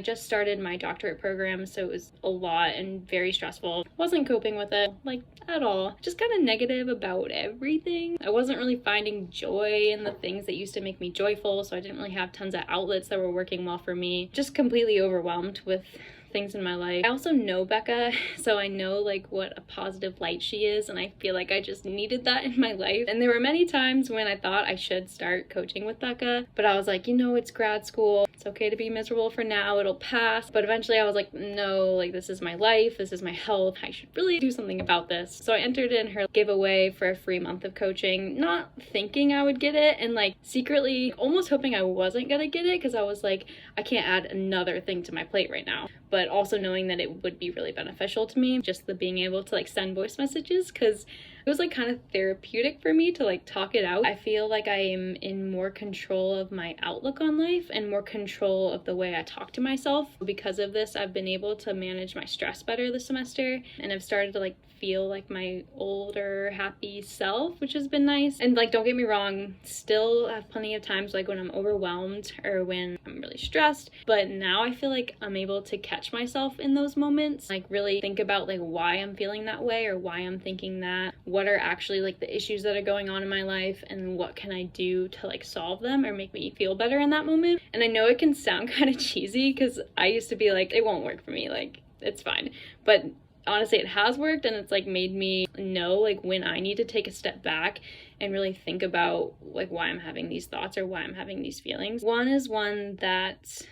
I just started my doctorate program, so it was a lot and very stressful. Wasn't coping with it, like, at all. Just kind of negative about everything. I wasn't really finding joy in the things that used to make me joyful, so I didn't really have tons of outlets that were working well for me. Just completely overwhelmed with things in my life. I also know Becca, so I know like what a positive light she is, and I feel like I just needed that in my life. And there were many times when I thought I should start coaching with Becca, but I was like, it's grad school, it's okay to be miserable for now, it'll pass. But eventually I was like, no, like this is my life, this is my health, I should really do something about this. So I entered in her giveaway for a free month of coaching, not thinking I would get it, and like secretly almost hoping I wasn't gonna get it, because I was like, I can't add another thing to my plate right now. But also knowing that it would be really beneficial to me, just the being able to like send voice messages, because it was like kind of therapeutic for me to like talk it out. I feel like I am in more control of my outlook on life and more control of the way I talk to myself. Because of this, I've been able to manage my stress better this semester, and I've started to like feel like my older happy self, which has been nice. And like, don't get me wrong, still have plenty of times like when I'm overwhelmed or when I'm really stressed, but now I feel like I'm able to catch myself in those moments, like really think about like why I'm feeling that way or why I'm thinking that, what are actually like the issues that are going on in my life, and what can I do to like solve them or make me feel better in that moment. And I know it can sound kind of cheesy, because I used to be like, it won't work for me, like it's fine, but honestly it has worked, and it's like made me know like when I need to take a step back and really think about like why I'm having these thoughts or why I'm having these feelings. One is one that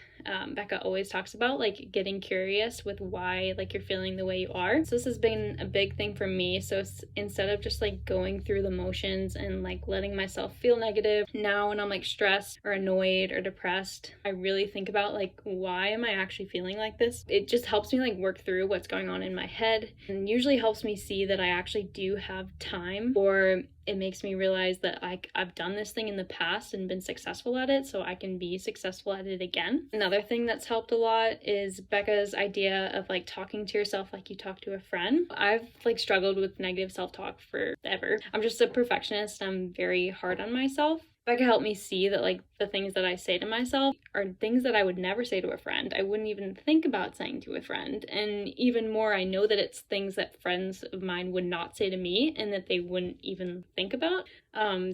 Becca always talks about, like getting curious with why like you're feeling the way you are. So this has been a big thing for me. So instead of just like going through the motions and like letting myself feel negative, now when I'm like stressed or annoyed or depressed, I really think about like, why am I actually feeling like this? It just helps me like work through what's going on in my head, and usually helps me see that I actually do have time, or it makes me realize that I've done this thing in the past and been successful at it, so I can be successful at it again. Another thing that's helped a lot is Becca's idea of like talking to yourself like you talk to a friend. I've like struggled with negative self-talk forever. I'm just a perfectionist. I'm very hard on myself. Becca helped me see that like the things that I say to myself are things that I would never say to a friend. I wouldn't even think about saying to a friend. And even more, I know that it's things that friends of mine would not say to me and that they wouldn't even think about.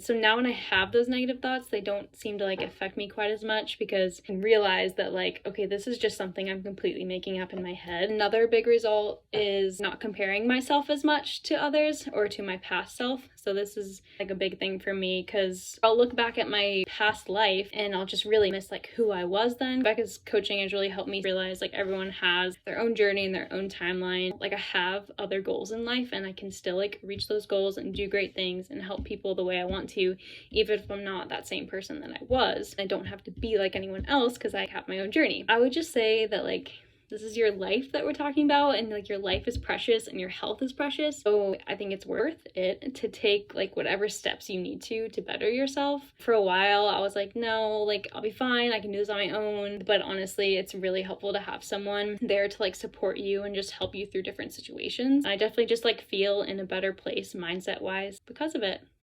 So now when I have those negative thoughts, they don't seem to like affect me quite as much, because I realize that like, okay, this is just something I'm completely making up in my head. Another big result is not comparing myself as much to others or to my past self. So this is like a big thing for me, because I'll look back at my past life and I'll just really miss like who I was then. Becca's coaching has really helped me realize like everyone has their own journey and their own timeline. Like I have other goals in life, and I can still like reach those goals and do great things and help people the way I want to, even if I'm not that same person that I was. I don't have to be like anyone else because I have my own journey. I would just say that like, this is your life that we're talking about, and like your life is precious and your health is precious. So I think it's worth it to take like whatever steps you need to better yourself. For a while I was like, no, like I'll be fine, I can do this on my own. But honestly, it's really helpful to have someone there to like support you and just help you through different situations. I definitely just like feel in a better place mindset wise because of it.